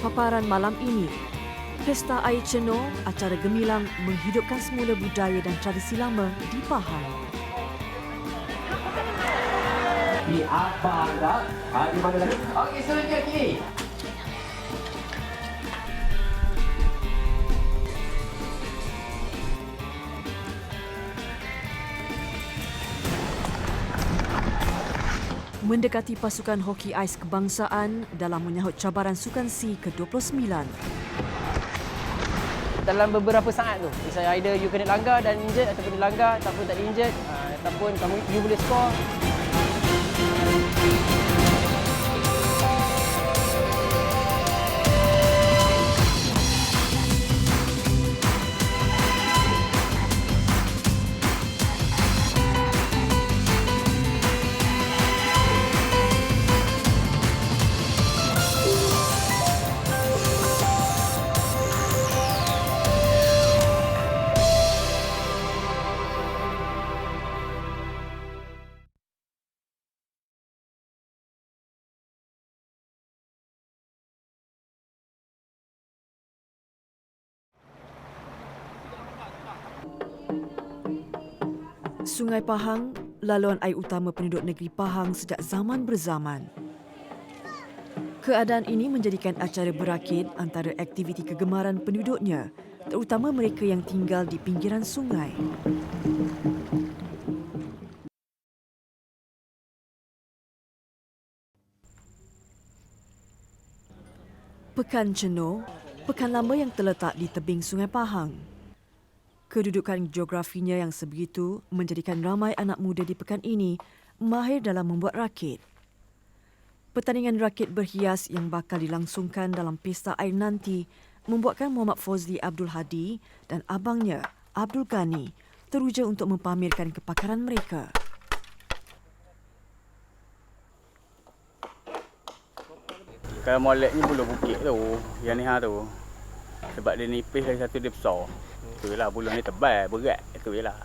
Paparan malam ini, Pesta Air Cenor, acara gemilang menghidupkan semula budaya dan tradisi lama di Pahang. Di apa anda? Di mana lagi? Okey, selanjutnya kini. Mendekati pasukan hoki ais kebangsaan dalam menyahut cabaran Sukan C ke-29. Dalam beberapa saat tu, misalnya either you kena langgar dan injured ataupun dilanggar ataupun tak di-injured ataupun you boleh score. Sungai Pahang, laluan air utama penduduk negeri Pahang sejak zaman berzaman. Keadaan ini menjadikan acara berakit antara aktiviti kegemaran penduduknya, terutama mereka yang tinggal di pinggiran sungai. Pekan Cenor, pekan lama yang terletak di tebing Sungai Pahang. Kedudukan geografinya yang sebegitu menjadikan ramai anak muda di pekan ini mahir dalam membuat rakit. Pertandingan rakit berhias yang bakal dilangsungkan dalam pesta air nanti membuatkan Muhammad Fozli Abdul Hadi dan abangnya Abdul Ghani teruja untuk mempamerkan kepakaran mereka. Kalau molek ni bulu bukit tu, yang ni tu. Sebab dia nipis lagi satu dia besar. Itu je lah, buluh ni tebal, berat. Itu je lah.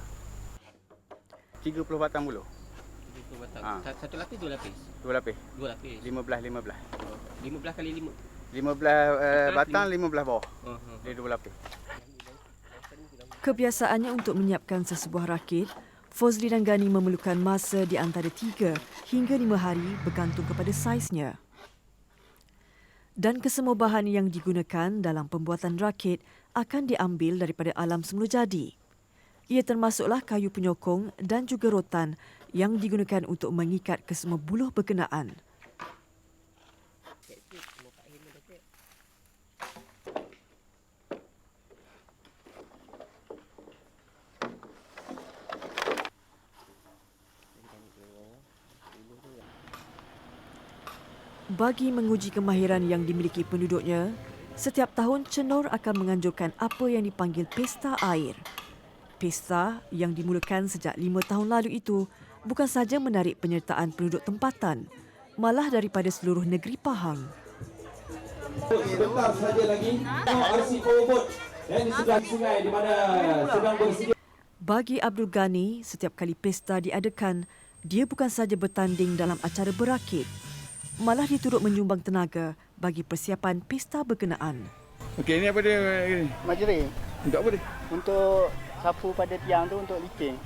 30 batang buluh. 30 batang. Satu lapis, dua lapis? Dua lapis. Dua lapis. 15. 15 kali 5. 15 batang, 15 bawah. Dia dua lapis. Kebiasaannya untuk menyiapkan sesebuah rakit, Fozli dan Ghani memerlukan masa di antara 3 hingga 5 hari bergantung kepada saiznya. Dan kesemua bahan yang digunakan dalam pembuatan rakit akan diambil daripada alam semula jadi. Ia termasuklah kayu penyokong dan juga rotan yang digunakan untuk mengikat kesemua buluh berkenaan. Bagi menguji kemahiran yang dimiliki penduduknya, setiap tahun Cenor akan menganjurkan apa yang dipanggil Pesta Air. Pesta yang dimulakan sejak 5 tahun lalu itu bukan sahaja menarik penyertaan penduduk tempatan, malah daripada seluruh negeri Pahang. Sebentar saja lagi, RC Powerbot dan di sebelah sungai di mana sedang bersedia. Bagi Abdul Ghani, setiap kali pesta diadakan, dia bukan sahaja bertanding dalam acara berakit, malah dia turut menyumbang tenaga bagi persiapan pesta berkenaan. Okey, ni apa dia? Majeri Untuk apa dia? untuk sapu pada tiang tu untuk licin.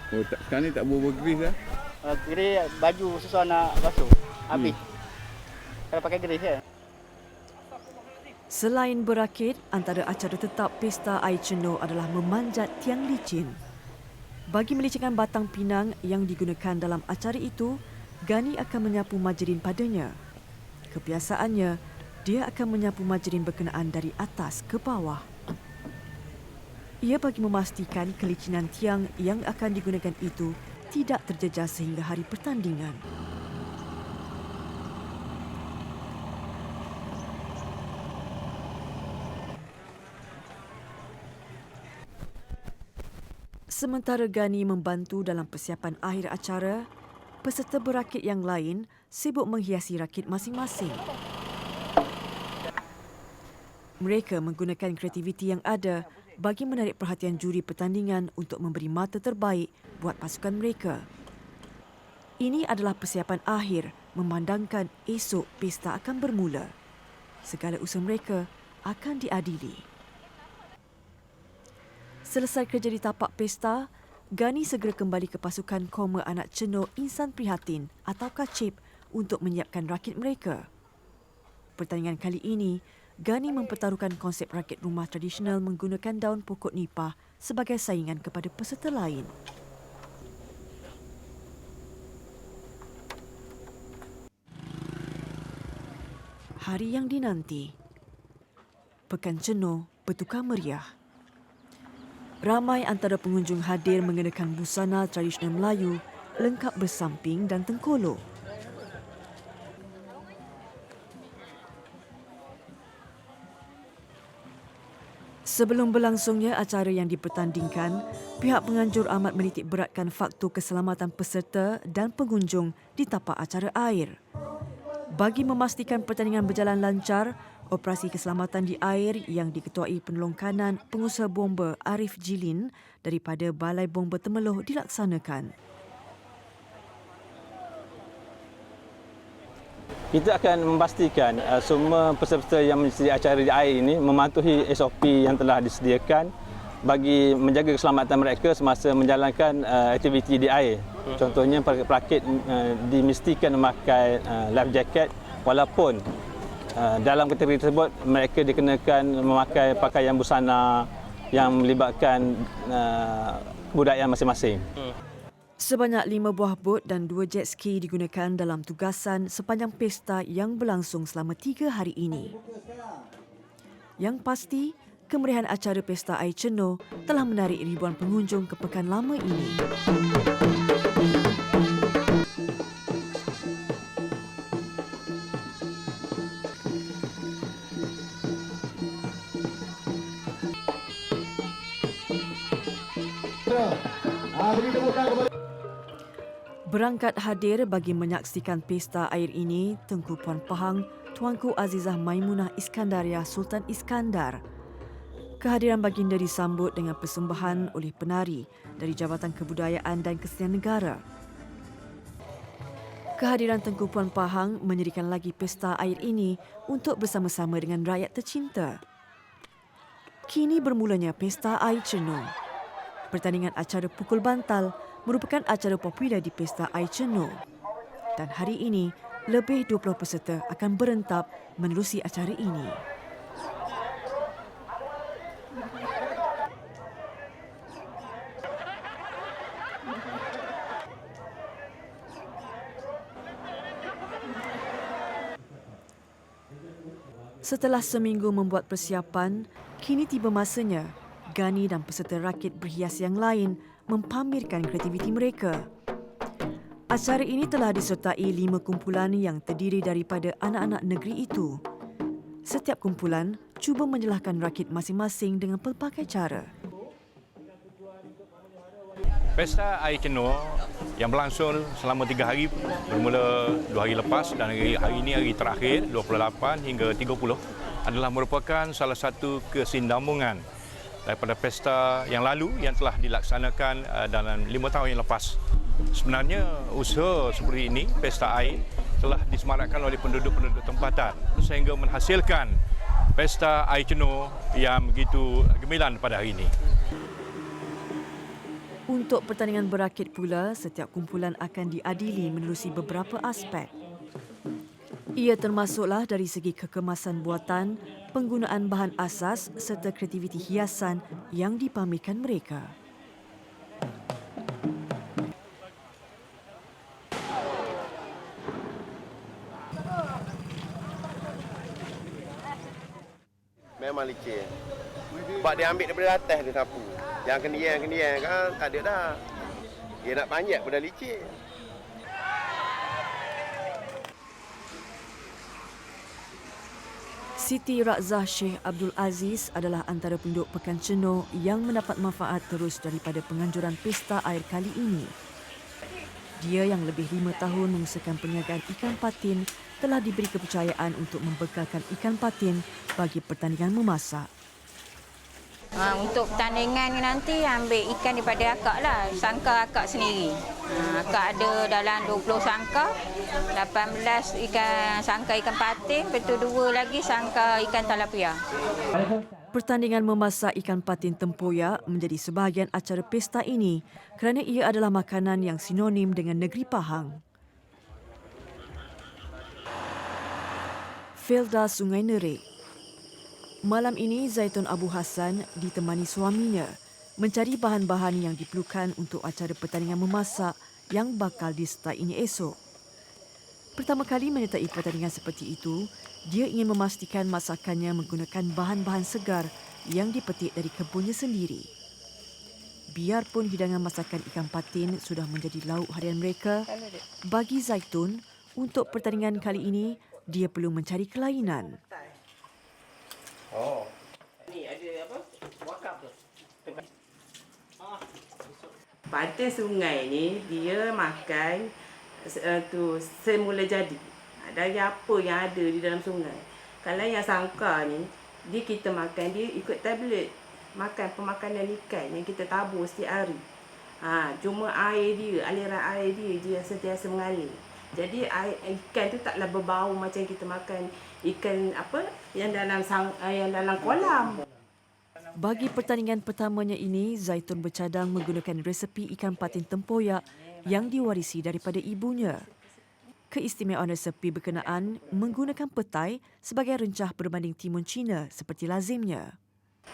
Oh, sekarang ni tak bergeris lah. Geris baju susah nak basuh. Habis. Kalau pakai geris ya. Selain berakit, antara acara tetap Pesta Air Cenor adalah memanjat tiang licin. Bagi melicinkan batang pinang yang digunakan dalam acara itu, Ghani akan menyapu majrin padanya. Kebiasaannya, dia akan menyapu majrin berkenaan dari atas ke bawah. Ia bagi memastikan kelicinan tiang yang akan digunakan itu tidak terjejas sehingga hari pertandingan. Sementara Ghani membantu dalam persiapan akhir acara, peserta berakit yang lain sibuk menghiasi rakit masing-masing. Mereka menggunakan kreativiti yang ada bagi menarik perhatian juri pertandingan untuk memberi mata terbaik buat pasukan mereka. Ini adalah persiapan akhir memandangkan esok pesta akan bermula. Segala usaha mereka akan diadili. Selesai kerja di tapak pesta, Gani segera kembali ke pasukan Koma Anak Cenor Insan Prihatin atau KACIP untuk menyiapkan rakit mereka. Pertandingan kali ini, Gani mempertaruhkan konsep rakit rumah tradisional menggunakan daun pokok nipah sebagai saingan kepada peserta lain. Hari yang dinanti. Pekan Cenor bertukar meriah. Ramai antara pengunjung hadir mengenakan busana tradisional Melayu lengkap bersamping dan tengkolok. Sebelum berlangsungnya acara yang dipertandingkan, pihak penganjur amat menitik beratkan faktor keselamatan peserta dan pengunjung di tapak acara air. Bagi memastikan pertandingan berjalan lancar, operasi keselamatan di air yang diketuai penolong kanan pengusaha bomba Arif Jilin daripada Balai Bomba Temeloh dilaksanakan. Kita akan memastikan semua peserta yang mengisi acara di air ini mematuhi SOP yang telah disediakan bagi menjaga keselamatan mereka semasa menjalankan aktiviti di air. Contohnya perakit dimestikan memakai life jacket walaupun dalam kategori tersebut mereka dikenakan memakai pakaian busana yang melibatkan kebudayaan masing-masing. Sebanyak 5 buah bot dan 2 jet ski digunakan dalam tugasan sepanjang pesta yang berlangsung selama 3 hari ini. Yang pasti, kemeriahan acara Pesta Air Cenor telah menarik ribuan pengunjung ke pekan lama ini. Berangkat hadir bagi menyaksikan pesta air ini Tengku Puan Pahang, Tuanku Azizah Maimunah Iskandariah Sultan Iskandar. Kehadiran baginda disambut dengan persembahan oleh penari dari Jabatan Kebudayaan dan Kesenian Negara. Kehadiran Tengku Puan Pahang menyerikan lagi pesta air ini untuk bersama-sama dengan rakyat tercinta. Kini bermulanya Pesta Air Cenor. Pertandingan acara pukul bantal merupakan acara popular di Pesta Air Cenor. Dan hari ini, lebih 20 peserta akan berentap menerusi acara ini. Setelah seminggu membuat persiapan, kini tiba masanya Gani dan peserta rakit berhias yang lain mempamerkan kreativiti mereka. Acara ini telah disertai 5 kumpulan yang terdiri daripada anak-anak negeri itu. Setiap kumpulan cuba menjelahkan rakit masing-masing dengan pelbagai cara. Pesta Air Cenor yang berlangsung selama 3 hari, bermula 2 hari lepas dan hari ini hari terakhir 28 hingga 30 adalah merupakan salah satu kesinambungan daripada pesta yang lalu yang telah dilaksanakan dalam 5 tahun yang lepas. Sebenarnya usaha seperti ini, pesta air, telah disemarakkan oleh penduduk-penduduk tempatan sehingga menghasilkan Pesta Air Cenor yang begitu gemilang pada hari ini. Untuk pertandingan berakit pula, setiap kumpulan akan diadili menerusi beberapa aspek. Ia termasuklah dari segi kekemasan buatan, penggunaan bahan asas serta kreativiti hiasan yang dipamerkan mereka. Memang licin. Sebab dia ambil daripada atas dia sapu. Yang kendian kan tak ada dah. Dia nak panjat pun dah licin. Siti Razah Sheikh Abdul Aziz adalah antara penduduk Pekan Cenor yang mendapat manfaat terus daripada penganjuran pesta air kali ini. Dia yang lebih 5 tahun mengusahakan perniagaan ikan patin telah diberi kepercayaan untuk membekalkan ikan patin bagi pertandingan memasak. Untuk pertandingan ni nanti ambil ikan daripada akak lah, sangka akak sendiri. Akak ada dalam 20 sangka, 18 sangka ikan patin, betul 2 lagi sangka ikan talapia. Pertandingan memasak ikan patin tempoyak menjadi sebahagian acara pesta ini kerana ia adalah makanan yang sinonim dengan negeri Pahang. Felda Sungai Nerik. Malam ini Zaitun Abu Hassan ditemani suaminya mencari bahan-bahan yang diperlukan untuk acara pertandingan memasak yang bakal disertai ini esok. Pertama kali menyertai pertandingan seperti itu, dia ingin memastikan masakannya menggunakan bahan-bahan segar yang dipetik dari kebunnya sendiri. Biarpun hidangan masakan ikan patin sudah menjadi lauk harian mereka, bagi Zaitun, untuk pertandingan kali ini, dia perlu mencari kelainan. Ni ada apa? Wakaf tu. Patin sungai ni dia makan semula jadi. Dari apa yang ada di dalam sungai. Kalau yang sangka ni, kita makan dia ikut tablet. Makan pemakanan ikan yang kita tabur setiap hari. Cuma air dia, aliran air dia sentiasa mengalir. Jadi ikan tu taklah berbau macam kita makan ikan apa yang dalam kolam. Bagi pertandingan pertamanya ini, Zaitun bercadang menggunakan resepi ikan patin tempoyak yang diwarisi daripada ibunya. Keistimewaan resepi berkenaan menggunakan petai sebagai rencah berbanding timun Cina seperti lazimnya.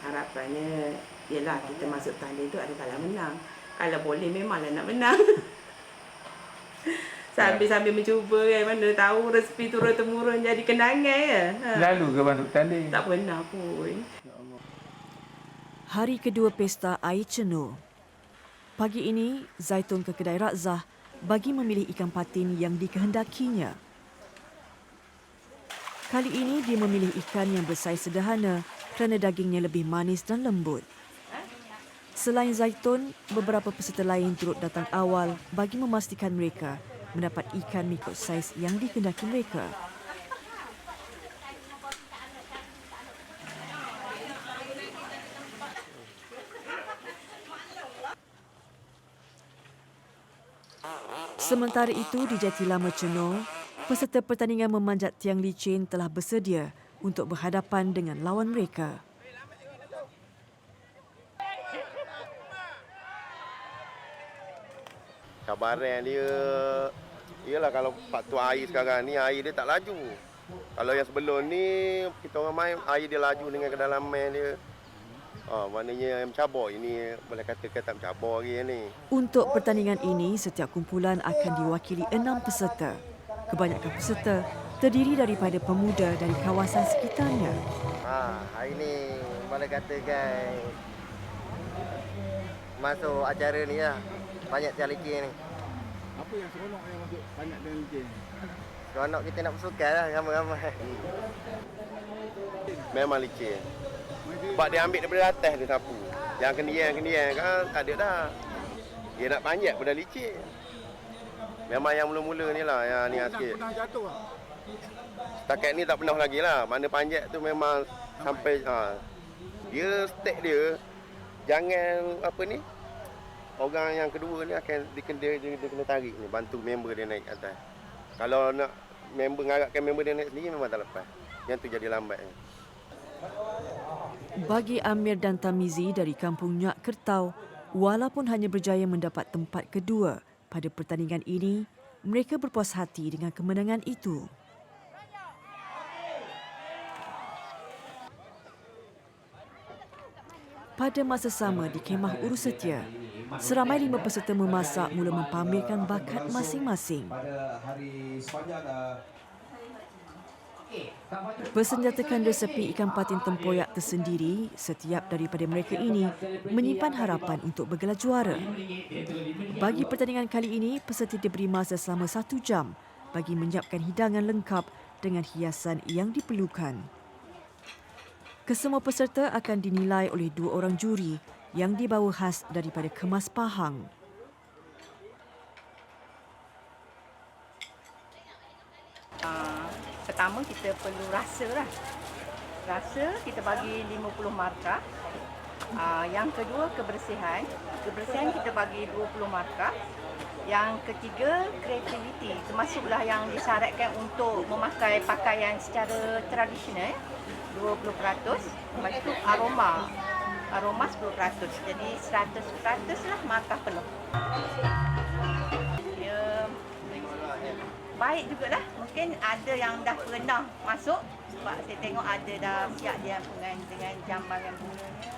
Harapannya ialah kita masuk tanding tu ada kalah menang. Kalau boleh memanglah nak menang. Sambil mencuba kan, mana tahu resepi turun-temurun jadi kenangan ya. Lalu ke masuk tanding? Tak pernah pun. Hari kedua pesta air cenuh. Pagi ini, Zaitun ke kedai Rakzah bagi memilih ikan patin yang dikehendakinya. Kali ini dia memilih ikan yang bersaiz sederhana kerana dagingnya lebih manis dan lembut. Selain Zaitun, beberapa peserta lain turut datang awal bagi memastikan mereka mendapat ikan mengikut saiz yang dikehendaki mereka. Sementara itu, di Jati Lama Cenoh, peserta pertandingan memanjat tiang licin telah bersedia untuk berhadapan dengan lawan mereka. Cabaran dia ialah kalau faktor air sekarang ni, air dia tak laju. Kalau yang sebelum ni kita orang main air dia laju dengan kedalaman dia. Maknanya yang mencabar, ini boleh katakan tak mencabar lagi ni. Untuk pertandingan ini, setiap kumpulan akan diwakili 6 peserta. Kebanyakan peserta terdiri daripada pemuda dari kawasan sekitarnya. Hari ni boleh katakan masuk acara ni lah. Banyak tiang licin ni. Apa yang seronok yang masuk banyak tiang licin? Seronok kita nak bersukan lah ramai-ramai. Memang licin. Sebab dia ambil daripada atas dia sapu. Yang kendian kan tak ada dah. Dia nak panjat pada licin. Memang yang mula-mula ni lah yang ni sikit. Pernah jatuh tak? Setakat ni tak pernah lagi lah. Mana panjat tu memang sampai dia step dia jangan apa ni. Orang yang kedua ni akan dia kena tarik ni, bantu member dia naik atas. Kalau nak member ngarapkan member dia naik sendiri memang tak lepas. Yang tu jadi lambat. Bagi Amir dan Tamizi dari kampung Nyak Kertau, walaupun hanya berjaya mendapat tempat kedua pada pertandingan ini, mereka berpuas hati dengan kemenangan itu. Pada masa sama di kemah Urus Setia, seramai 5 peserta memasak mula mempamerkan bakat masing-masing. Bersenjatakan resepi ikan patin tempoyak tersendiri, setiap daripada mereka ini menyimpan harapan untuk bergelar juara. Bagi pertandingan kali ini, peserta diberi masa selama 1 jam bagi menyiapkan hidangan lengkap dengan hiasan yang diperlukan. Kesemua peserta akan dinilai oleh 2 orang juri yang dibawa khas daripada Kemas Pahang. Pertama kita perlu rasa lah. Rasa kita bagi 50 markah. Yang kedua, kebersihan. Kebersihan kita bagi 20 markah. Yang ketiga, kreativiti. Termasuklah yang disyaratkan untuk memakai pakaian secara tradisional, 20%. Lepas itu aroma. Aroma 10%. Jadi 100% lah markah penuh. Ya, baik jugalah. Mungkin ada yang dah pernah masuk. Sebab saya tengok ada dah siap dia dengan jambangan bunganya,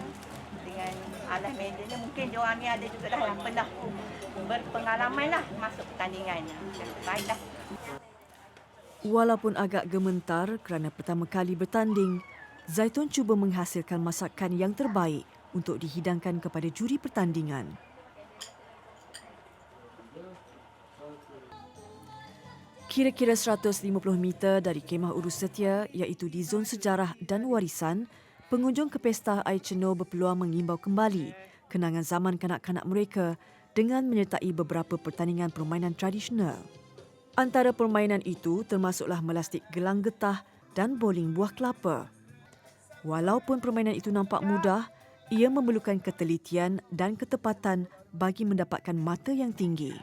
dengan alas mejanya. Mungkin diorang ni ada juga dah yang pernah berpengalaman lah masuk pertandingan. Baiklah. Walaupun agak gementar kerana pertama kali bertanding, Zaitun cuba menghasilkan masakan yang terbaik untuk dihidangkan kepada juri pertandingan. Kira-kira 150 meter dari Kemah Urus Setia, iaitu di zon sejarah dan warisan, pengunjung ke Pesta Air Ceno berpeluang mengimbau kembali kenangan zaman kanak-kanak mereka dengan menyertai beberapa pertandingan permainan tradisional. Antara permainan itu termasuklah melastik gelang getah dan bowling buah kelapa. Walaupun permainan itu nampak mudah, ia memerlukan ketelitian dan ketepatan bagi mendapatkan mata yang tinggi.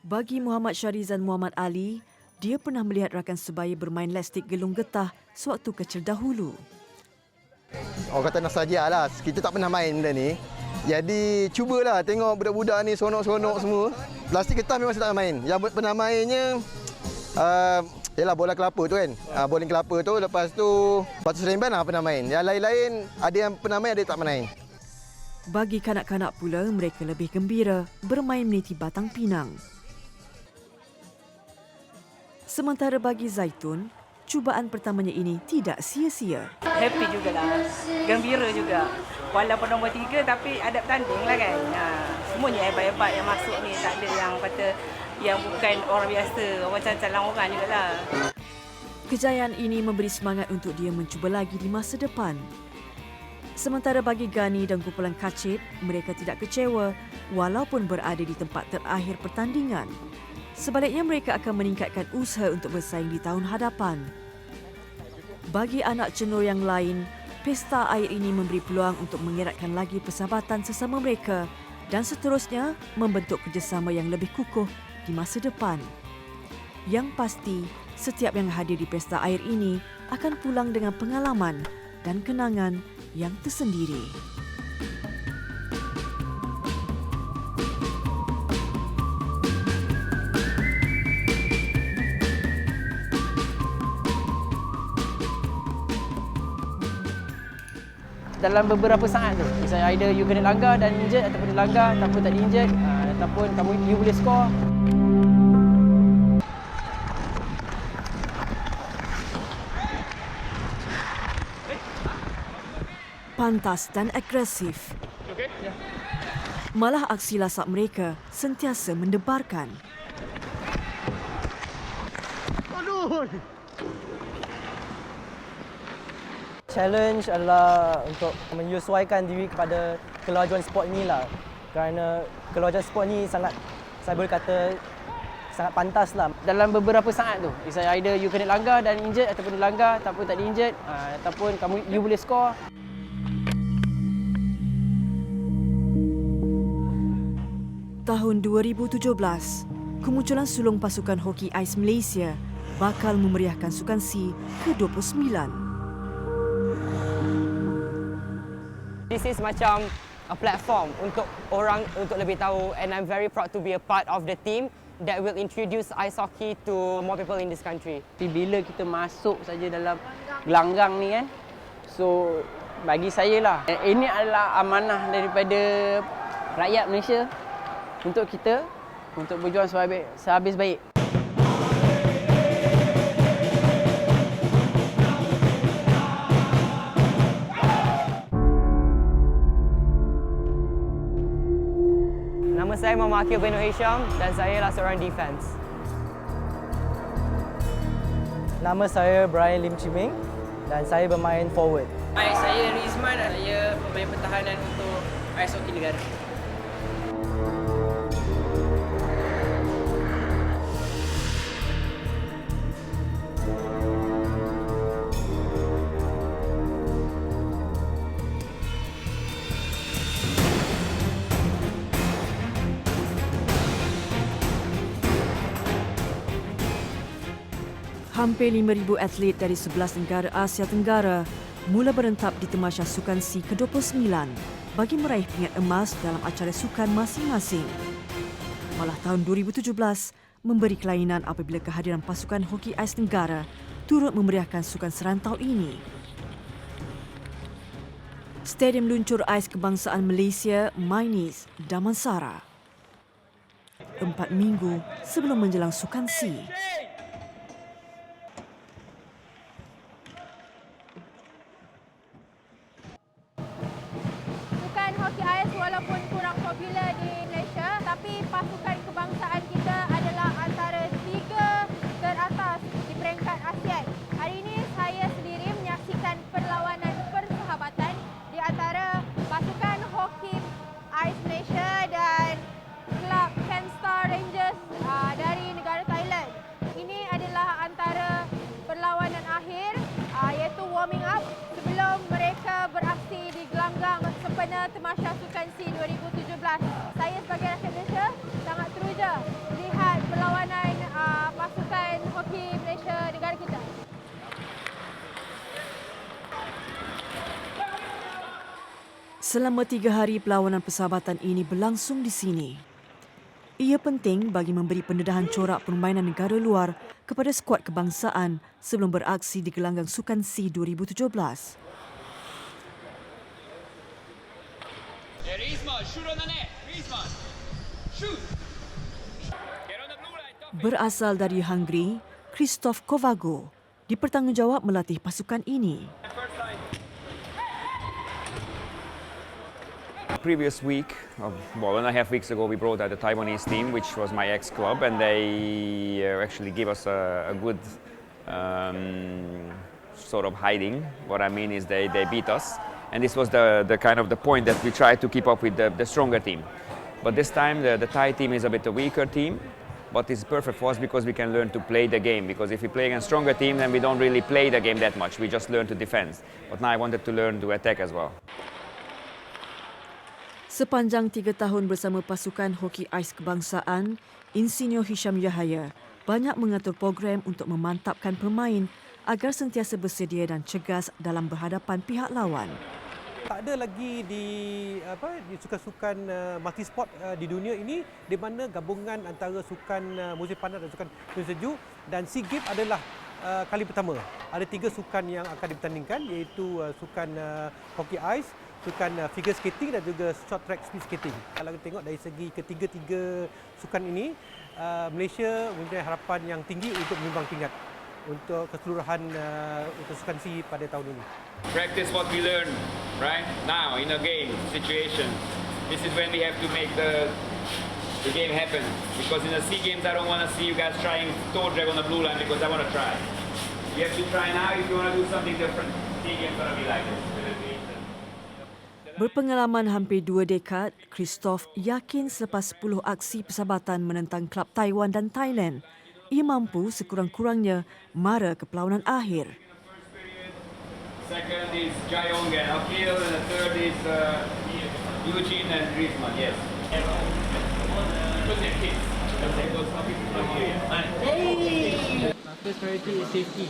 Bagi Muhammad Syarizan Muhammad Ali, dia pernah melihat rakan sebaya bermain lastik gelung getah sewaktu kecil dahulu. Orang kata nostalgia lah, kita tak pernah main benda ni. Jadi cubalah tengok budak-budak ni seronok-seronok semua. Plastik getah memang saya tak main. Yang pernah mainnya ialah bola kelapa tu kan. Bowling kelapa tu, lepas tu batu seremban lah pernah main. Yang lain-lain ada yang pernah main, ada yang tak pernah main. Bagi kanak-kanak pula, mereka lebih gembira bermain meniti batang pinang. Sementara bagi Zaitun, cubaan pertamanya ini tidak sia-sia. Happy jugalah, gembira juga. Walaupun nombor 3 tapi ada bertanding lah kan. Semuanya hebat-hebat yang masuk ni, tak ada yang kata yang bukan orang biasa, orang calang orang jugalah. Kejayaan ini memberi semangat untuk dia mencuba lagi di masa depan. Sementara bagi Gani dan kumpulan Kacip, mereka tidak kecewa walaupun berada di tempat terakhir pertandingan. Sebaliknya, mereka akan meningkatkan usaha untuk bersaing di tahun hadapan. Bagi anak Cenor yang lain, pesta air ini memberi peluang untuk mengeratkan lagi persahabatan sesama mereka dan seterusnya membentuk kerjasama yang lebih kukuh di masa depan. Yang pasti, setiap yang hadir di pesta air ini akan pulang dengan pengalaman dan kenangan yang tersendiri. Dalam beberapa saat tu, misalnya either you kena langgar dan injured ataupun dilanggar ataupun tak di-injured, ataupun you boleh score. Pantas dan agresif. Malah aksi lasak mereka sentiasa mendebarkan. Challenge adalah untuk menyesuaikan diri kepada kelajuan sport ni lah. Kerana kelajuan sport ni sangat, saya boleh kata, sangat pantas lah. Dalam beberapa saat tu, misalnya either you kena langgar dan injured ataupun dilanggar ataupun tak di-injured, ataupun you boleh score. Tahun 2017, kemunculan sulung pasukan hoki ais Malaysia bakal memeriahkan Sukan C ke-29. This is macam a platform untuk orang untuk lebih tahu, and I'm very proud to be a part of the team that will introduce ice hockey to more people in this country. Bila kita masuk saja dalam gelanggang ni kan, so bagi saya lah, ini adalah amanah daripada rakyat Malaysia untuk kita, untuk berjuang sehabis baik. Nama saya Muhammad Akil bin Hisham dan saya adalah seorang defense. Nama saya Brian Lim Chiming dan saya bermain forward. Hai, saya Rizman, saya pemain pertahanan untuk Ais Hoki Negara. Hampir 5,000 atlet dari 11 negara Asia Tenggara mula berentap di Tamasya Sukan SEA ke-29 bagi meraih pingat emas dalam acara sukan masing-masing. Malah tahun 2017 memberi kelainan apabila kehadiran pasukan hoki ais negara turut memeriahkan sukan serantau ini. Stadium Luncur Ais Kebangsaan Malaysia, MAINIS, Damansara. 4 minggu sebelum menjelang Sukan SEA. Sukan hoki ais walaupun kurang popular di Malaysia, tapi pasukan kebangsaan kita adalah antara 3 teratas di peringkat ASEAN. Hari ini saya sendiri menyaksikan perlawanan persahabatan di antara pasukan hoki ais Malaysia dan kelab Kenstar Rangers dari negara Thailand. Ini adalah antara perlawanan akhir iaitu warming up sebelum mereka beraksi di gelanggang sempena Tamasya Sukan SEA 2017. Saya sebagai rakyat Malaysia sangat teruja melihat perlawanan pasukan hoki Malaysia negara kita. Selama 3 hari perlawanan persahabatan ini berlangsung di sini. Ia penting bagi memberi pendedahan corak permainan negara luar kepada skuad kebangsaan sebelum beraksi di gelanggang Sukan SEA 2017. Berasal dari Hungary, Krzysztof Kovago dipertanggungjawab melatih pasukan ini. Previous week, 1.5 weeks ago, we brought out the Taiwanese team, which was my ex-club, and they actually gave us a good sort of hiding. What I mean is they beat us, and this was the kind of the point that we tried to keep up with the stronger team. But this time the Thai team is a bit a weaker team, but it's perfect for us because we can learn to play the game. Because if we play against stronger team, then we don't really play the game that much. We just learn to defend. But now I wanted to learn to attack as well. Sepanjang 3 tahun bersama pasukan hoki ais kebangsaan, Insinyur Hisham Yahaya banyak mengatur program untuk memantapkan pemain agar sentiasa bersedia dan cegas dalam berhadapan pihak lawan. Tak ada lagi di sukan-sukan multisport di dunia ini di mana gabungan antara sukan musim panas dan sukan musim sejuk, dan SEA Games adalah kali pertama. Ada 3 sukan yang akan dipertandingkan, iaitu sukan hoki ais, sukan figure skating dan juga short track speed skating. Kalau kita tengok dari segi ketiga-tiga sukan ini, Malaysia mempunyai harapan yang tinggi untuk menyumbang tingkat untuk keseluruhan untuk sukan SEA pada tahun ini. Practice what we learn right now in a game situation. This is when we have to make the game happen. Because in the SEA Games, I don't want to see you guys trying toe drag on the blue line because I want to try. You have to try now if you want to do something different. SEA Games going to be like this. Berpengalaman hampir 2 dekad, Krzysztof yakin selepas 10 aksi persahabatan menentang klub Taiwan dan Thailand, ia mampu sekurang-kurangnya mara ke perlawanan akhir. Second is Jayong and Akil, and the third is Eugene and Griezmann. Yes. First priority is safety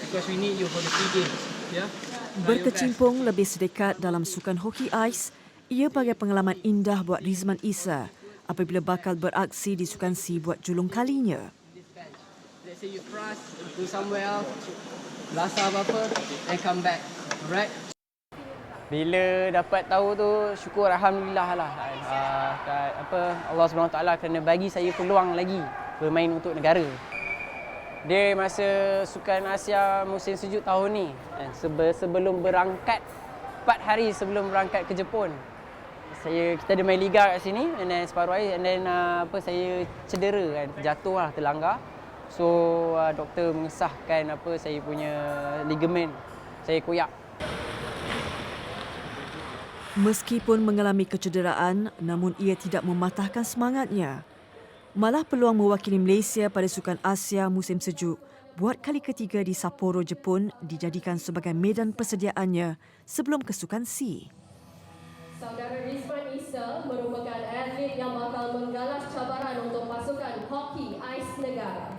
because we need you for the SEA Games. Yeah. Berkecimpung lebih sedekat dalam sukan hoki ais, ia bagi pengalaman indah buat Rizman Isa apabila bakal beraksi di Sukan SEA buat julung kalinya. Let's say you cross, go somewhere else, lasar apa-apa, and come back. Alright? Bila dapat tahu tu, syukur alhamdulillah lah. Allah SWT kerana bagi saya peluang lagi bermain untuk negara. Dia masa Sukan Asia musim sejuk tahun ni, sebelum berangkat, 4 hari sebelum berangkat ke Jepun, kita ada main liga kat sini, and then separuh hari, and then saya cedera kan, jatuh lah, terlanggar. So doktor mengesahkan saya punya ligamen saya koyak. Meskipun mengalami kecederaan, namun ia tidak mematahkan semangatnya. Malah peluang mewakili Malaysia pada Sukan Asia musim sejuk buat kali ketiga di Sapporo, Jepun dijadikan sebagai medan persediaannya sebelum ke Sukan SEA. Saudara Rizman Isa merupakan atlet yang bakal menggalas cabaran untuk pasukan hoki ais negara.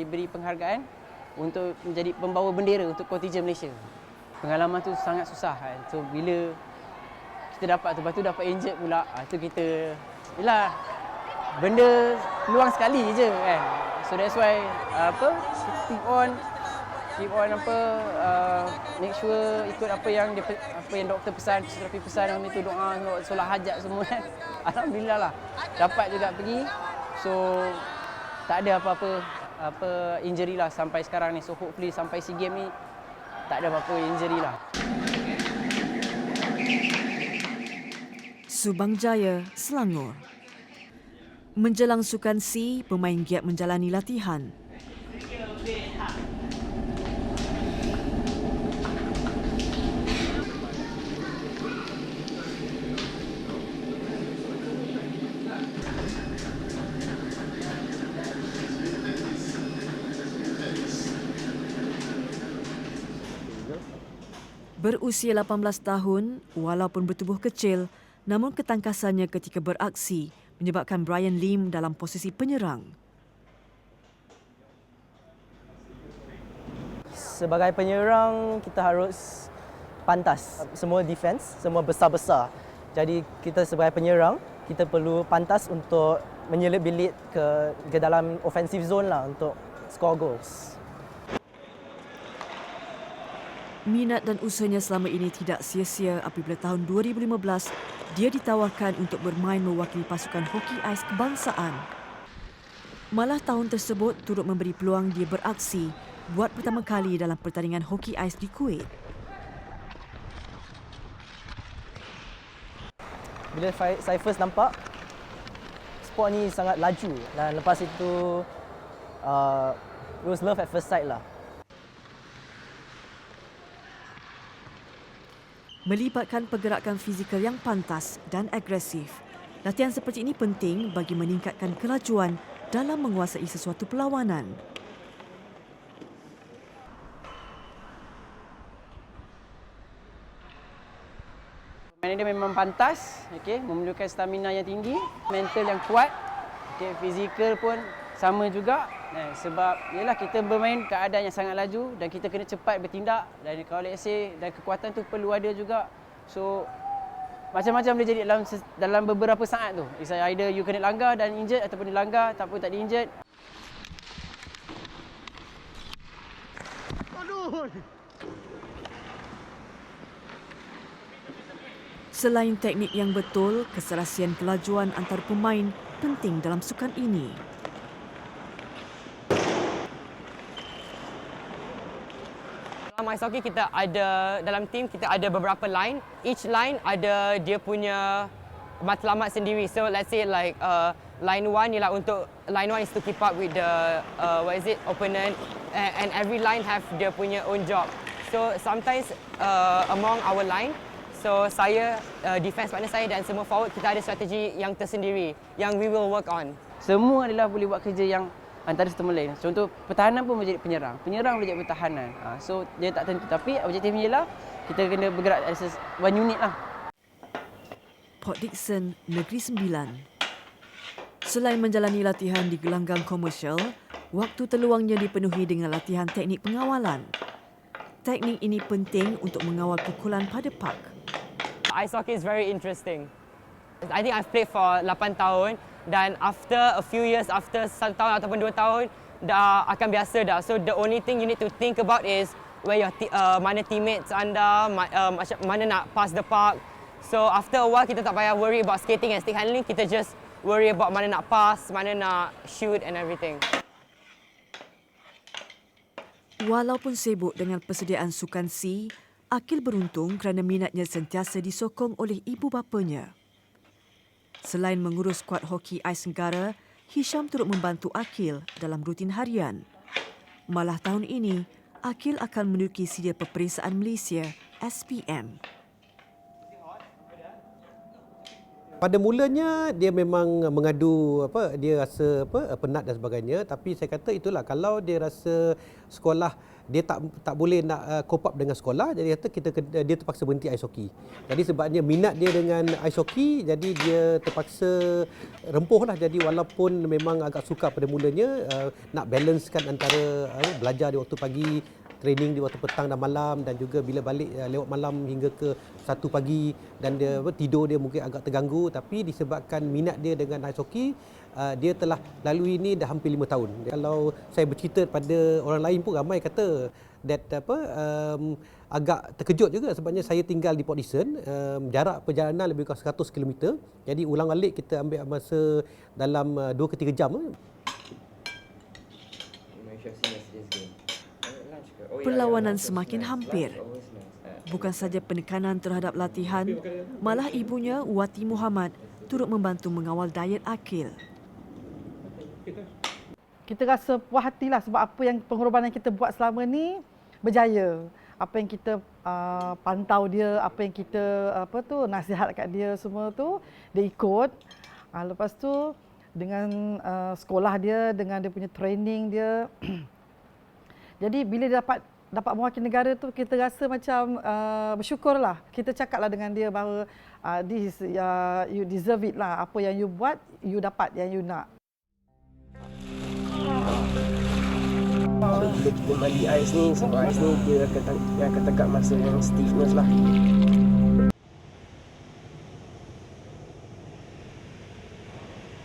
diberi penghargaan untuk menjadi pembawa bendera untuk kontingen Malaysia. Pengalaman tu sangat susah kan. So bila kita dapat tu, lepas tu dapat injured pula, tu kita yalah benda peluang sekali je kan. So that's why keep on make sure ikut apa yang doktor pesan, fisioterapi pesan, itu doa, solat hajat semua kan. Alhamdulillah lah dapat juga pergi. So tak ada apa-apa injury lah sampai sekarang ni. So hopefully sampai SEA Games ni tak ada apa-apa injury lah. Subang Jaya, Selangor. Menjelang Sukan SEA, pemain giat menjalani latihan. Berusia 18 tahun, walaupun bertubuh kecil, namun ketangkasannya ketika beraksi menyebabkan Brian Lim dalam posisi penyerang. Sebagai penyerang, kita harus pantas. Semua defense, semua besar-besar. Jadi kita sebagai penyerang, kita perlu pantas untuk menyelit-bilit ke dalam offensive zone lah untuk score goals. Minat dan usahanya selama ini tidak sia-sia apabila tahun 2015 dia ditawarkan untuk bermain mewakili pasukan hoki ais kebangsaan. Malah tahun tersebut turut memberi peluang dia beraksi buat pertama kali dalam pertandingan hoki ais di Kuwait. Bila saya first nampak, sport ni sangat laju dan lepas itu it was love at first sight lah. Melibatkan pergerakan fizikal yang pantas dan agresif. Latihan seperti ini penting bagi meningkatkan kelajuan dalam menguasai sesuatu perlawanan. Permainan dia memang pantas, memerlukan stamina yang tinggi, mental yang kuat, fizikal pun sama juga. Sebab yalah kita bermain keadaan yang sangat laju dan kita kena cepat bertindak, dan kalau let's say dan kekuatan tu perlu ada juga. So macam-macam boleh jadi dalam beberapa saat tu. It's either you kena langgar dan injured ataupun dilanggar tapi tak di-injured. Selain teknik yang betul, keserasian kelajuan antara pemain penting dalam sukan ini. Dalam ice hockey kita ada, dalam tim kita ada beberapa line. Each line ada dia punya matlamat sendiri. So let's say like line 1 ialah untuk line 1 is to keep up with the opponent, and every line have dia punya own job. So sometimes among our line, so saya defense partner saya dan semua forward kita ada strategi yang tersendiri yang we will work on. Semua adalah boleh buat kerja yang antara sama lain. Contoh, pertahanan pun boleh jadi penyerang. Penyerang boleh jadi pertahanan. So, dia tak tentu. Tapi objektifnya ialah kita kena bergerak as one unit lah. Port Dickson, Negeri Sembilan. Selain menjalani latihan di gelanggang komersial, waktu terluangnya dipenuhi dengan latihan teknik pengawalan. Teknik ini penting untuk mengawal pukulan pada puck. Ice hockey is very interesting. I think I've played for 8 tahun. Dan after a few years, after 1 tahun ataupun 2 tahun, dah akan biasa dah. So the only thing you need to think about is where your mana teammates anda, mana nak pass the puck. So after a while kita tak payah worry about skating and stick handling, kita just worry about mana nak pass, mana nak shoot and everything. Walaupun sibuk dengan persediaan sukan SEA, Akil beruntung kerana minatnya sentiasa disokong oleh ibu bapanya. Selain mengurus skuad hoki ais negara, Hisham turut membantu Akil dalam rutin harian. Malah tahun ini, Akil akan menduduki Sedia Peperiksaan Malaysia SPM. Pada mulanya dia memang mengadu dia rasa penat dan sebagainya, tapi saya kata itulah kalau dia rasa sekolah dia tak boleh nak cope up dengan sekolah, jadi dia terpaksa berhenti ais hoki. Jadi sebabnya minat dia dengan ais hoki, jadi dia terpaksa rempuh lah. Jadi walaupun memang agak sukar pada mulanya, nak balancekan antara belajar di waktu pagi, training di waktu petang dan malam, dan juga bila balik lewat malam hingga ke 1 pagi, dan dia tidur dia mungkin agak terganggu, tapi disebabkan minat dia dengan ais hoki, dia telah lalui ini dah hampir 5 tahun. Kalau saya bercerita pada orang lain pun ramai kata that agak terkejut juga, sebabnya saya tinggal di Port Dickson, jarak perjalanan lebih kurang 100 km. Jadi ulang alik kita ambil masa dalam 2 ke 3 jam. Perlawanan semakin hampir. Bukan saja penekanan terhadap latihan, malah ibunya Wati Muhammad turut membantu mengawal diet Akil. Kita rasa puas hatilah sebab apa yang pengorbanan kita buat selama ni berjaya. Apa yang kita pantau dia, apa yang kita nasihat kat dia semua tu, dia ikut. Lepas tu dengan sekolah dia, dengan dia punya training dia. Jadi bila dia dapat mewakili negara tu, kita rasa macam bersyukurlah. Kita cakaplah dengan dia bahawa this you deserve it lah. Apa yang you buat, you dapat yang you nak. Bila kita mandi ais ni, sebab ais ni dia akan tegak masa yang stiffness lah.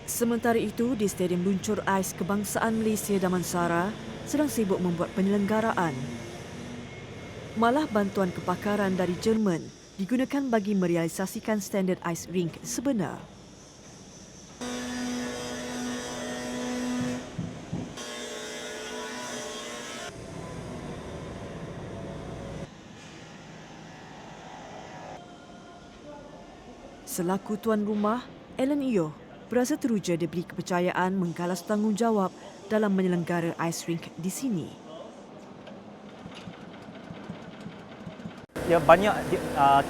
Sementara itu, di Stadium Luncur Ais Kebangsaan Malaysia Damansara sedang sibuk membuat penyelenggaraan. Malah bantuan kepakaran dari Jerman digunakan bagi merealisasikan standard ice rink sebenar. Selaku tuan rumah, Ellen Eo berasa teruja diberi kepercayaan menggalas tanggungjawab dalam menyelenggara ice rink di sini. Ya, banyak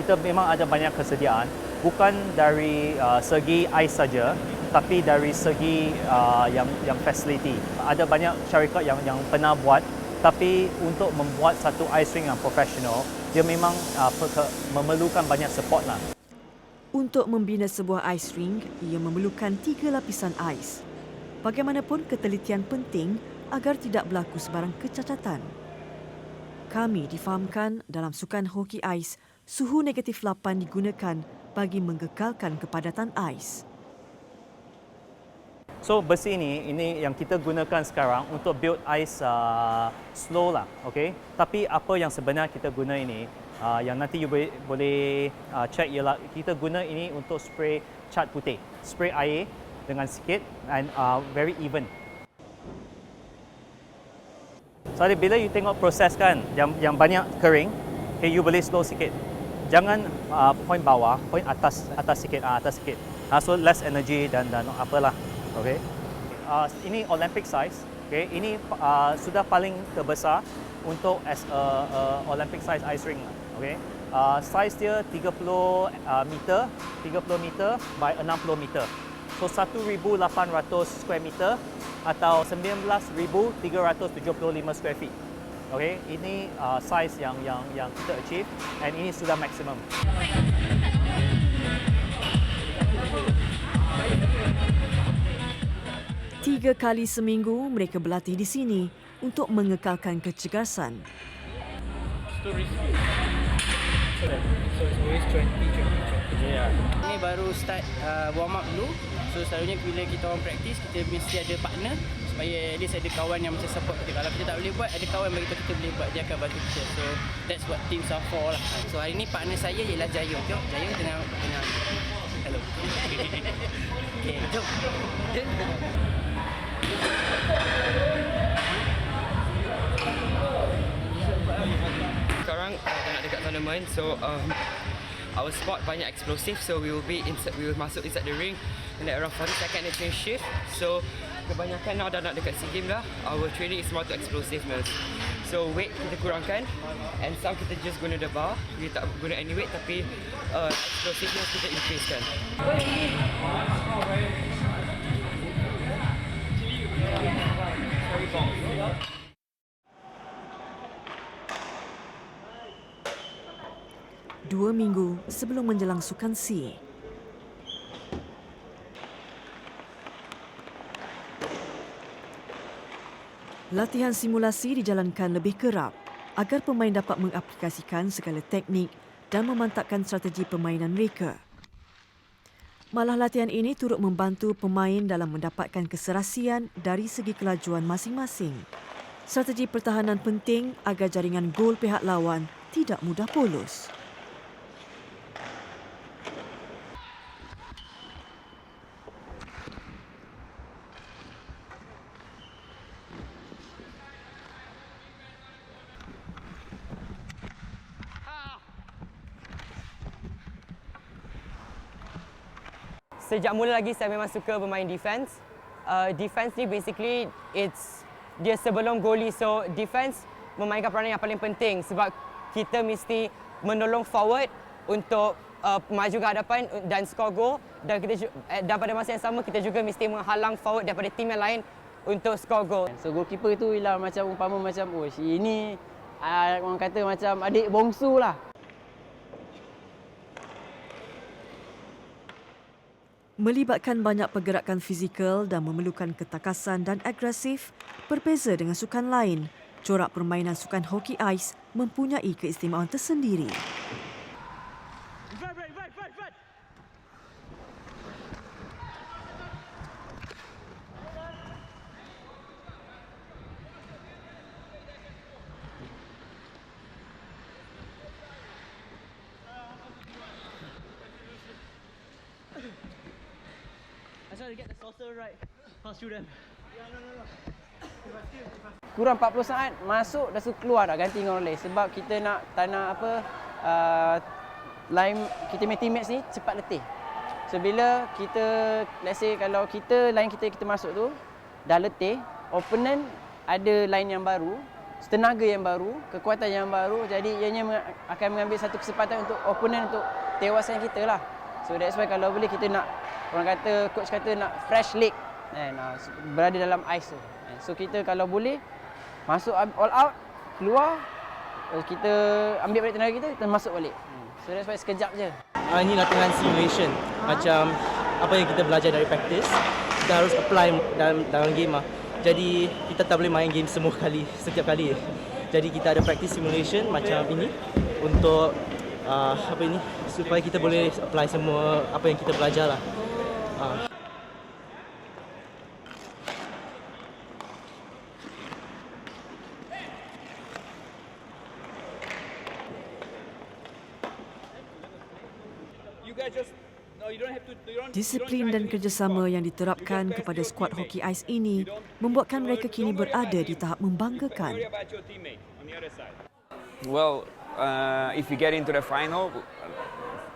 kita memang ada banyak kesediaan, bukan dari segi ais saja, tapi dari segi yang facility. Ada banyak syarikat yang pernah buat, tapi untuk membuat satu ice rink yang profesional, dia memang memerlukan banyak support lah. Untuk membina sebuah ice rink, ia memerlukan 3 lapisan ais. Bagaimanapun, ketelitian penting agar tidak berlaku sebarang kecacatan. Kami difahamkan dalam sukan hoki ais, suhu negatif 8 digunakan bagi menggekalkan kepadatan ais. So besi ini yang kita gunakan sekarang untuk build ais slow lah, okay? Tapi apa yang sebenar kita guna ini, yang nanti you boleh check ialah kita guna ini untuk spray cat putih, spray air dengan sikit and very even. So bila you tengok proses kan yang banyak kering, okay, you boleh slow sikit. Jangan point bawah, point atas sikit, atas sikit. So less energy dan apalah, okay. Ini Olympic size, okay. Ini sudah paling terbesar untuk as Olympic size ice rink, okay. Size dia 30 meter by 60 meter. So 1,800 square meter atau 19,375 square feet. Okay, ini size yang kita achieve, and ini sudah maksimum. 3 kali seminggu mereka berlatih di sini untuk mengekalkan kecergasan. Ini baru start warm up dulu. So selalunya bila kita orang practice, kita mesti ada partner supaya at least ada kawan yang macam support kita. Kalau kita tak boleh buat, ada kawan bagi kita boleh buat, dia akan bantu kita. So that's what teams are for lah. So hari ni partner saya ialah Jayo. Jom, Jayo tengah hello. Okay, jom. Sekarang nak dekat tournament, so our spot banyak explosive, so we will masuk inside the ring and then around 40 second they change shift. So kebanyakan now dah nak dekat SEA Games lah. Our training is more to explosiveness. So weight kita kurangkan, and some kita just guna the bar. Kita tak guna any weight, tapi explosiveness kita increase kan. 2 minggu sebelum menjelang Sukan SEA. Latihan simulasi dijalankan lebih kerap agar pemain dapat mengaplikasikan segala teknik dan memantapkan strategi permainan mereka. Malah latihan ini turut membantu pemain dalam mendapatkan keserasian dari segi kelajuan masing-masing. Strategi pertahanan penting agar jaringan gol pihak lawan tidak mudah polos. Sejak mula lagi saya memang suka bermain defense. Defense ni basically dia sebelum goalie, so defense memainkan peranan yang paling penting sebab kita mesti menolong forward untuk maju ke hadapan dan skor gol, dan pada masa yang sama kita juga mesti menghalang forward daripada tim yang lain untuk skor gol. So goalkeeper tu ialah macam umpama macam ini orang kata macam adik bongsu lah. Melibatkan banyak pergerakan fizikal dan memerlukan ketakasan dan agresif, berbeza dengan sukan lain. Corak permainan sukan hoki ais mempunyai keistimewaan tersendiri. Kurang 40 saat masuk dah suruh keluar dah ganti dengan orang lain sebab kita tak nak line kita punya teammates ni cepat letih. So bila kita let's say kalau line kita masuk tu dah letih, opponent ada line yang baru, tenaga yang baru, kekuatan yang baru, jadi ianya akan mengambil satu kesempatan untuk opponent untuk tewaskan kita lah. So that's why kalau boleh kita nak, orang kata, coach kata nak fresh leg berada dalam ice tu. So kita kalau boleh masuk all out, keluar, kita ambil balik tenaga kita masuk balik. So that's why sekejap je. Ini latihan simulation. Macam apa yang kita belajar dari practice, kita harus apply dalam game lah. Jadi kita tak boleh main game setiap kali. Jadi kita ada practice simulation macam ini untuk supaya kita boleh apply semua apa yang kita belajar lah. Disiplin dan kerjasama yang diterapkan kepada skuad hoki ais ini membuatkan mereka kini berada di tahap membanggakan. Well, if we get into the final,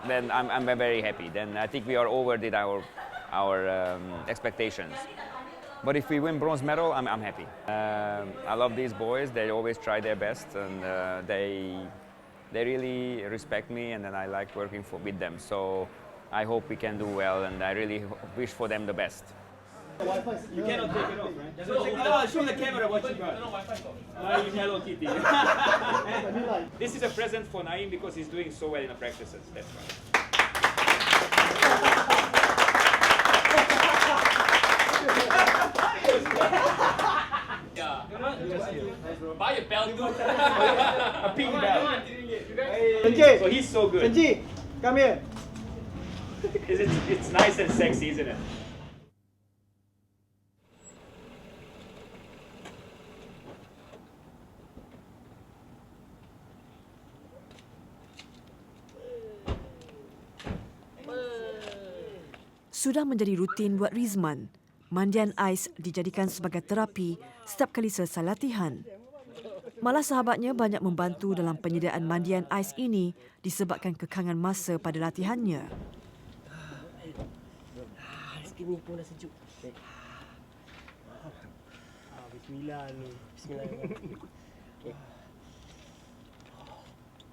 then I'm very happy. Then I think we are overdid our expectations. But if we win bronze medal, I'm happy. I love these boys. They always try their best, and they really respect me, and then I like working with them. So I hope we can do well, and I really wish for them the best. You cannot take it off, right? Show the camera what you got. My Hello Kitty. This is a present for Naeem because he's doing so well in the practices. That's why. Buy a belt, dude. A pink belt. So he's so good. Sanji, come here. It's nice and sexy, isn't it? Sudah menjadi rutin buat Rizman, mandian ais dijadikan sebagai terapi setiap kali selesai latihan. Malah sahabatnya banyak membantu dalam penyediaan mandian ais ini disebabkan kekangan masa pada latihannya. Ni pun dah sejuk. Bismillah ni. Bismillah. Okey.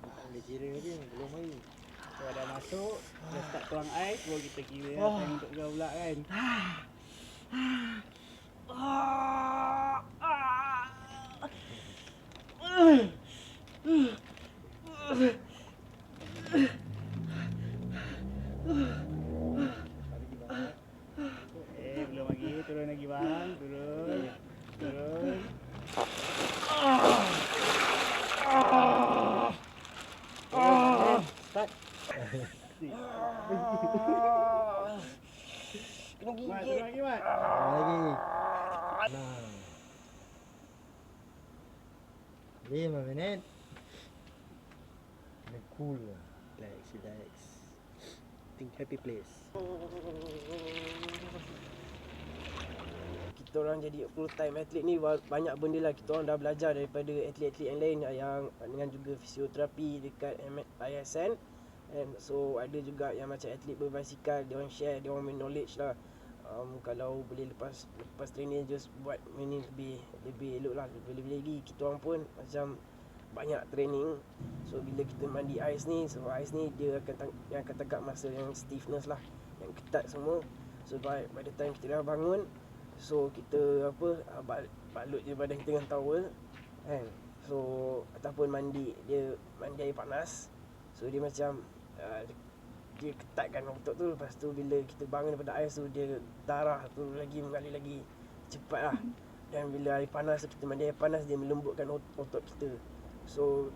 Tak boleh kira dia, belum lagi. Kalau dah masuk, dah start tuang ais, baru kita kira apa yang untuk kau pula kan. Belum lagi, turun lagi bang, turun. Start. Kena gigit. Turun lagi, Mat. Lagi. 5 minit. Kena cool lah. Relax. Think happy place. Kita orang jadi full time atlet ni banyak benda lah kita orang dah belajar daripada atlet-atlet yang lain yang dengan juga fisioterapi dekat ISN. And so ada juga yang macam atlet berbasikal, dia orang share, dia orang main knowledge lah. Kalau boleh lepas training just buat ini lebih elok lah, lebih lagi. Kita orang pun macam banyak training. So bila kita mandi ais ni, so ais ni dia akan tegak masa yang stiffness lah, yang ketat semua. So by the time kita dah bangun, so kita balut je badan kita dengan towel kan. So ataupun mandi air panas. So dia macam dia ketatkan otot tu. Lepas tu bila kita bangun daripada ais tu, dia darah tu mengalir lagi cepat lah. Dan bila air panas tu, kita mandi air panas, dia melembutkan otot kita. So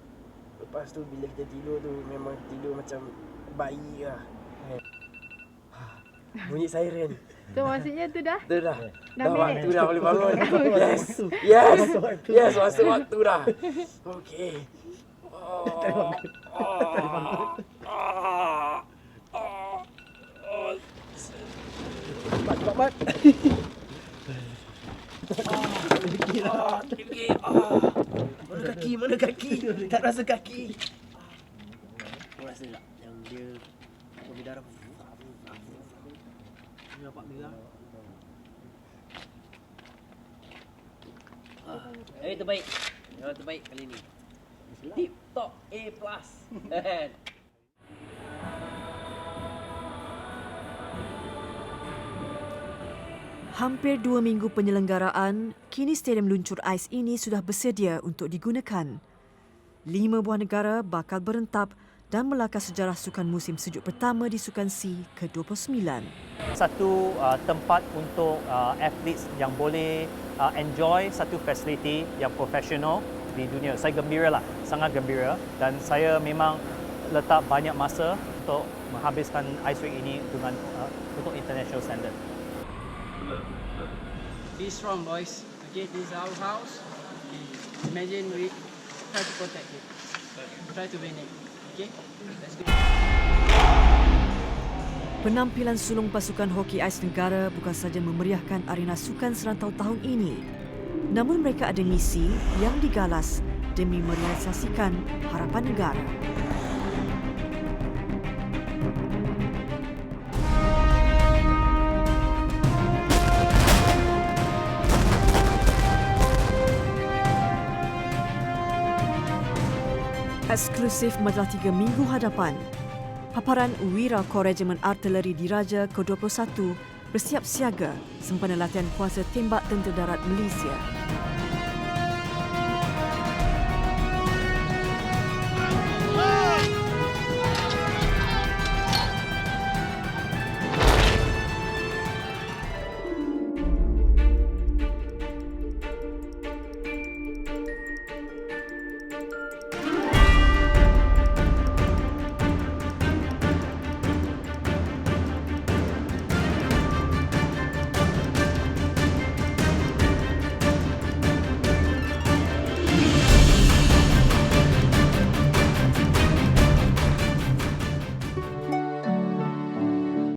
lepas tu bila kita tidur tu memang tidur macam bayi lah. Bunyi siren. So maksudnya tu dah? Tu dah. Dah Waktu dah boleh bangun. Yes, Masa waktu dah. Okey. Cepat. Mana kaki? Tak rasa kaki. Kau rasa tak yang dia berdarah? Nampak merah. Terbaik. Yang terbaik kali ni. Tip top A+. Hampir 2 minggu penyelenggaraan, kini Stadium Luncur Ais ini sudah bersedia untuk digunakan. 5 buah negara bakal berentap dan melakar sejarah sukan musim sejuk pertama di Sukan C ke-29. Satu tempat untuk athletes yang boleh enjoy satu fasiliti yang profesional di dunia. Saya gembira lah, sangat gembira, dan saya memang letak banyak masa untuk menghabiskan ice rink ini dengan untuk international standard. Be strong, boys. Okay, this is our house. Okay. Imagine we try to protect it. Try to win it. Okay, let's go. Penampilan sulung pasukan hoki ais negara bukan sahaja memeriahkan arena sukan serantau tahun ini, namun mereka ada misi yang digalas demi merealisasikan harapan negara. Eksklusif majalah 3 minggu hadapan, paparan Wira Kor Regimen Artileri Diraja ke-21 bersiap siaga sempena latihan kuasa tembak tentera darat Malaysia.